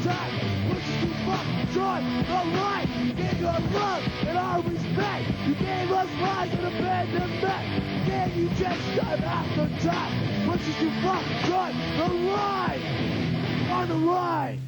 time. Pushes you fuck, joy, the life. You gave your love and our respect. You gave us lies and abandonment. Can you just shut after time? Pushes you fuck, joy, the life. On the line.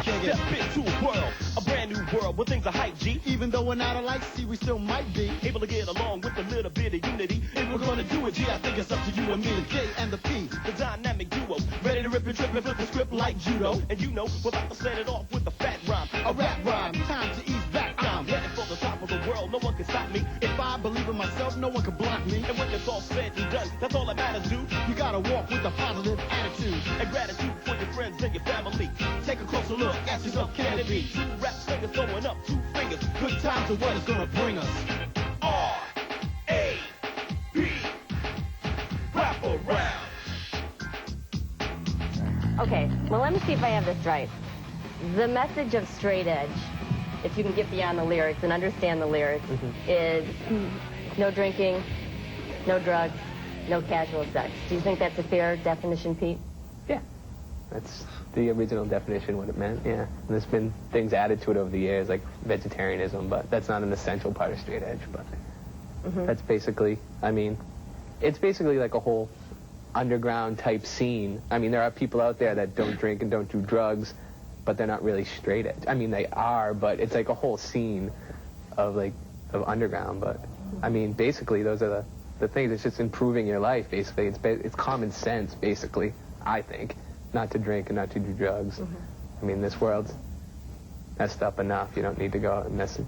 Step into a world, a brand new world where things are hype, G. Even though we're not alike, see, we still might be able to get along with a little bit of unity. If we're gonna do it, G, I think it's up to you and me. the J and the P, The dynamic duo, ready to rip and trip and flip the script like judo. And you know, we're about to set it off with a fat rhyme, a rap rhyme. Time to ease back. I'm headed for the top of the world, no one can stop me. If I believe in myself, no one can block me. And when it's all said and done, that's all that matters, dude. You gotta walk with a positive attitude And gratitude for your friends and your family. Take a closer look, ask yourself, can it be? Two rap singers throwing up two fingers. Good times are what it's gonna bring us. R-A-P. Rap around. Okay, well, let me see if I have this right. The message of straight edge, if you can get beyond the lyrics and understand the lyrics, is no drinking, no drugs, no casual sex. Do you think that's a fair definition, Pete? Yeah, that's the original definition, what it meant, yeah. And there's been things added to it over the years, like vegetarianism, but that's not an essential part of straight edge, but that's basically, I mean, it's basically like a whole underground type scene. I mean, there are people out there that don't drink and don't do drugs, but they're not really straight edge. I mean, they are, but it's like a whole scene of underground, but I mean, basically, those are the things. It's just improving your life, basically. It's common sense, basically, I think. Not to drink and not to do drugs. I mean, this world's messed up enough. You don't need to go out and mess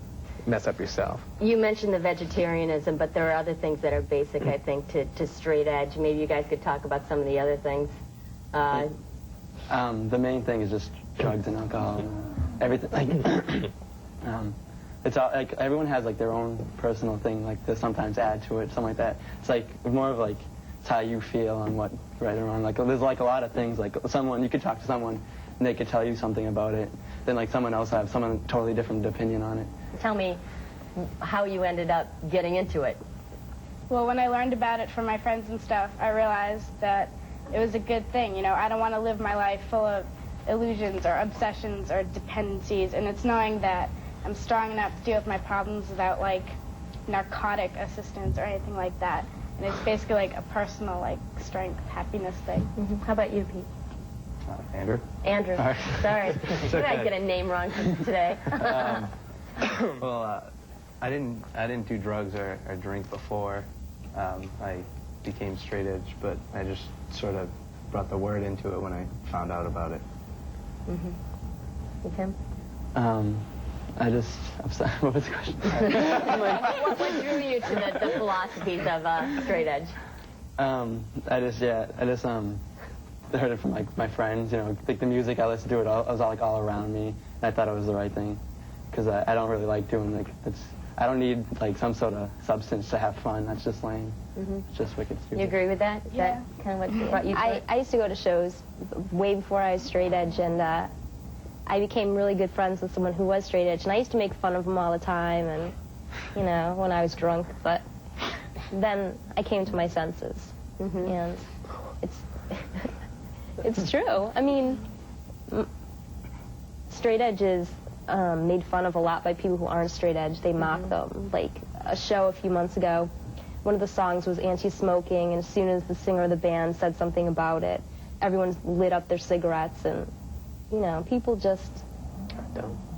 up yourself. You mentioned the vegetarianism, but there are other things that are basic, I think, to straight edge. Maybe you guys could talk about some of the other things. The main thing is just drugs and alcohol. Everything, like, it's all, like, everyone has, like, their own personal thing, like, to sometimes add to it, something like that. It's, like, more of, like, it's how you feel on what right or wrong. Like, there's, like, a lot of things, like, you could talk to someone, and they could tell you something about it. Then, like, someone else have someone totally different opinion on it. Tell me how you ended up getting into it. Well, when I learned about it from my friends and stuff, I realized that it was a good thing. You know, I don't want to live my life full of illusions or obsessions or dependencies, and it's knowing that I'm strong enough to deal with my problems without, like, narcotic assistance or anything like that. And it's basically like a personal, like, strength, happess thing. How about you, Pete? Andrew? Andrew. Right. Sorry. You might okay. get a name wrong today. Well, I didn't do drugs or drink before I became straight edge, but I just sort of brought the word into it when I found out about it. You, Tim? I'm sorry, what was the question? What drew you to the philosophies of straight edge? I just heard it from, like, my friends, you know, like, the music I listened to, it was all, like, all around me, and I thought it was the right thing, because I don't really like doing, like, I don't need, like, some sort of substance to have fun. That's just lame. It's just wicked stupid. You agree with that? Is that kind of what brought you to it? I used to go to shows way before I was straight edge, and I became really good friends with someone who was straight edge, and I used to make fun of him all the time, and, you know, when I was drunk, but then I came to my senses, and it's true. I mean, straight edge is made fun of a lot by people who aren't straight edge. They mock them. Like, a show a few months ago, one of the songs was anti-smoking, and as soon as the singer of the band said something about it, everyone lit up their cigarettes, and, you know, people just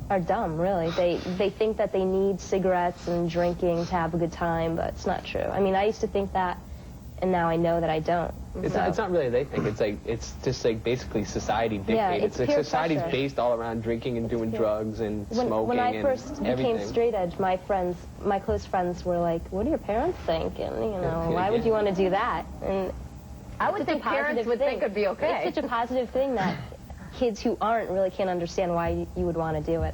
are dumb, really. They think that they need cigarettes and drinking to have a good time, but it's not true. I mean, I used to think that, and now I know that I don't. It's not really they think. It's like, it's just like basically society dictated. Yeah, it's like peer society's pressure. based all around drinking and doing drugs and smoking when I and first everything. became straight edge, my close friends were like, "What do your parents think?" And, you know, why would you want to do that? And I would think parents would think it'd be okay. It's such a positive thing that kids who aren't really can't understand why you would want to do it.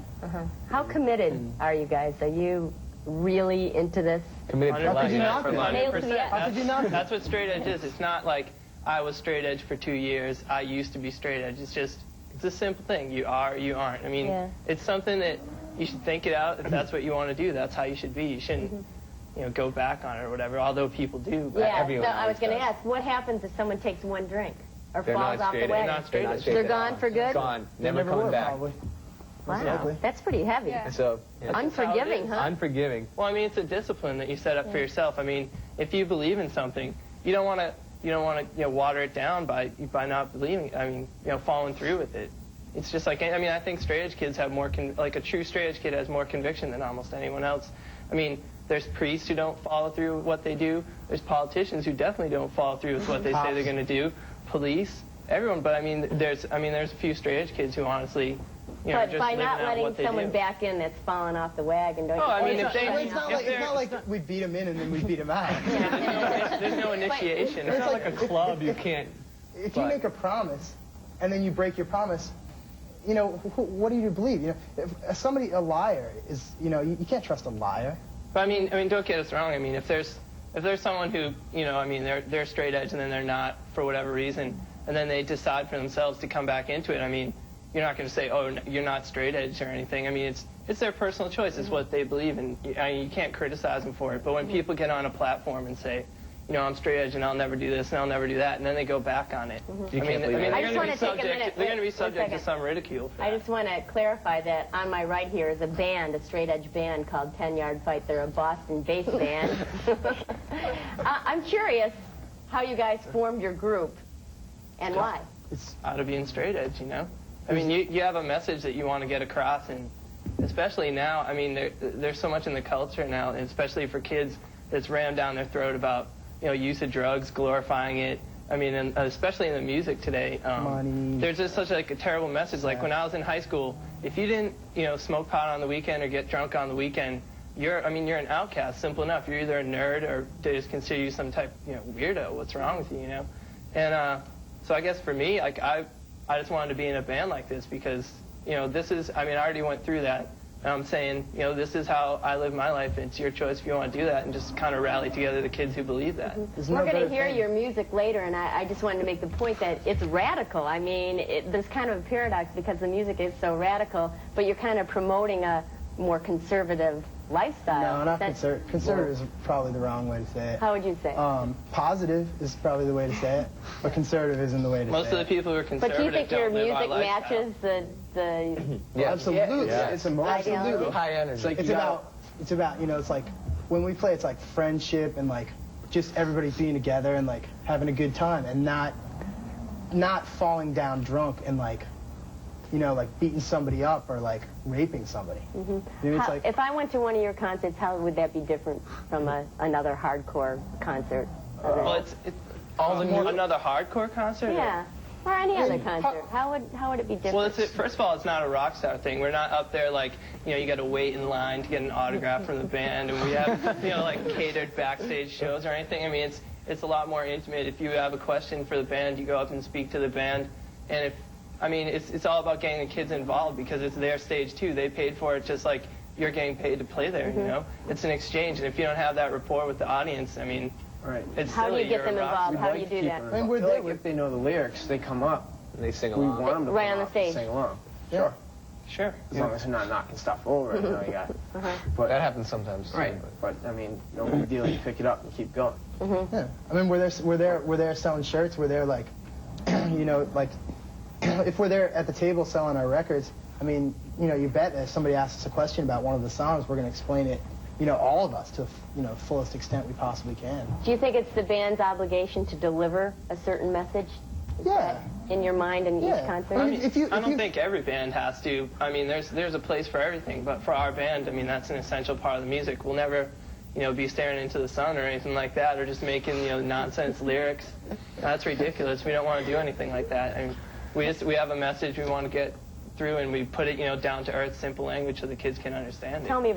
How committed are you guys? Are you really into this? Committed for life. 100%. That's what straight edge is. It's not like I was straight edge for 2 years. I used to be straight edge. It's a simple thing. You are, you aren't. I mean, it's something that you should think it out. If that's what you want to do, that's how you should be. You shouldn't, you know, go back on it or whatever. Although people do. Yeah. No, I was going to ask, what happens if someone takes one drink? Or They're falls not off the straight wagon. edge. Not straight They're not edge. straight They're edge. gone for good? Gone. Never Never coming will, back. probably. Most Wow, likely. that's pretty heavy. Yeah. So, yeah. Unforgiving, huh? Unforgiving. Well, I mean, it's a discipline that you set up for yourself. I mean, if you believe in something, you don't want to water it down by not believing. I mean, following through with it. It's just like, I mean, I think straight edge kids have more like a true straight edge kid has more conviction than almost anyone else. I mean, there's priests who don't follow through with what they do. There's politicians who definitely don't follow through with what they say they're going to do. Police, everyone. But I mean, there's a few straight edge kids who honestly. But just by living not out letting what they someone do. back in that's fallen off the wagon, don't you I think? mean, if they- It's not like we beat him in and then we beat him out. There's no initiation. It's like a club, you can't. If you make a promise and then you break your promise, what do you believe? If somebody, a liar, is, you can't trust a liar. But I mean, don't get us wrong. I mean, if there's someone who, I mean, they're straight edge and then they're not for whatever reason, and then they decide for themselves to come back into it. I mean, you're not going to say, oh, you're not straight edge or anything. I mean, it's their personal choice. It's what they believe in. I mean, you can't criticize them for it. But when people get on a platform and say, I'm straight edge and I'll never do this and I'll never do that, and then they go back on it. You can't believe it. They're going to be subject to some ridicule. I just want to clarify that on my right here is a band, a straight edge band called 10 Yard Fight. They're a Boston-based band. I'm curious how you guys formed your group and why. It's Out of being straight edge, I mean, you have a message that you want to get across, and especially now, I mean, there's so much in the culture now, and especially for kids, that's rammed down their throat about, use of drugs, glorifying it. I mean, and especially in the music today, money. there's just such like a terrible message. Like when I was in high school, if you didn't, smoke pot on the weekend or get drunk on the weekend, you're an outcast. Simple enough. You're either a nerd or they just consider you some type, weirdo. What's wrong with you, And so I guess for me, like I just wanted to be in a band like this because, this is, I mean, I already went through that. And I'm saying, this is how I live my life. It's your choice if you want to do that and just kind of rally together the kids who believe that. We're going to hear your music later, and I just wanted to make the point that it's radical. I mean, there's kind of a paradox because the music is so radical, but you're kind of promoting a more conservative lifestyle. No, not conservative. Conservative is probably the wrong way to say it. How would you say? Positive is probably the way to say it, but conservative isn't the way to say it. Most of the people who are conservative But do you think your don't live our music lifestyle. matches the Yeah, absolutely. Yeah. It's ideology? High energy. it's about it's like when we play, it's like friendship and like just everybody being together and like having a good time and not falling down drunk and like like beating somebody up or like raping somebody. It's like, if I went to one of your concerts, how would that be different from another hardcore concert? Well, it's another hardcore concert? Yeah, or any other concert. How would it be different? Well, first of all, it's not a rock star thing. We're not up there like, you got to wait in line to get an autograph from the band, and we have, like catered backstage shows or anything. I mean, it's a lot more intimate. If you have a question for the band, you go up and speak to the band, and it's all about getting the kids involved because it's their stage too. They paid for it just like you're getting paid to play there, It's an exchange, and if you don't have that rapport with the audience, I mean, right. it's How do silly. you get You're a them rock involved? star. How do you do that? I mean, we're there with If they know the lyrics, they come up. And they sing We along. want them to Right come on the up stage. and sing along. Yeah. Sure. As long as they're not knocking stuff over, you got. But That happens sometimes. too, right. But I mean, no big deal. You pick it up and keep going. Yeah. I mean, we're there selling shirts. We're there like, like, if we're there at the table selling our records, I mean, you bet if somebody asks us a question about one of the songs, we're going to explain it, all of us to, fullest extent we possibly can. Do you think it's the band's obligation to deliver a certain message? Yeah. In your mind in each concert? I mean, I don't think every band has to. I mean, there's a place for everything, but for our band, I mean, that's an essential part of the music. We'll never, be staring into the sun or anything like that, or just making, nonsense lyrics. That's ridiculous. We don't want to do anything like that. I mean, we have a message we want to get through, and we put it, down to earth, simple language so the kids can understand it. Tell me